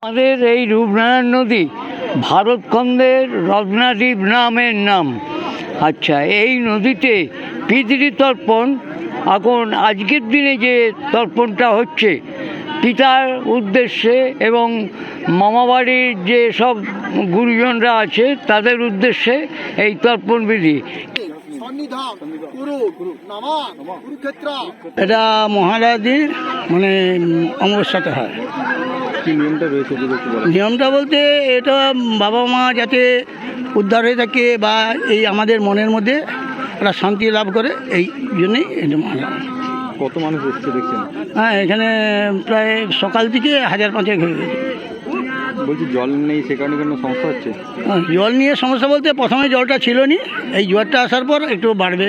আমাদের এই রূপনারায়ণ নদী ভারতখণ্ডের রত্নাদ্বীপ নামের নাম। আচ্ছা, এই নদীতে পিতৃতর্পণ এখন আজকের দিনে যে তর্পণটা হচ্ছে পিতার উদ্দেশ্যে এবং মামাবাড়ির যে সব গুরুজনরা আছে তাদের উদ্দেশ্যে এই তর্পণ বিধি। এটা মহারাজের মানে অমাবস্যাতে হয়। কি নিয়মটা রয়েছে? নিয়মটা বলতে এটা বাবা মা যাতে উদ্ধার হয়ে থাকে বা এই আমাদের মনের মধ্যে একটা শান্তি লাভ করে, এই জন্যেই এটা মানা। কত মানুষ এসছে দেখছেন? হ্যাঁ, এখানে প্রায় সকাল থেকে 1000-500 হয়ে গেছে। বলছি জল নেই, সে কারণে কোনো সমস্যা হচ্ছে? জল নিয়ে সমস্যা বলতে প্রথমে জলটা ছিল নি, এই জলটা আসার পর একটু বাড়বে।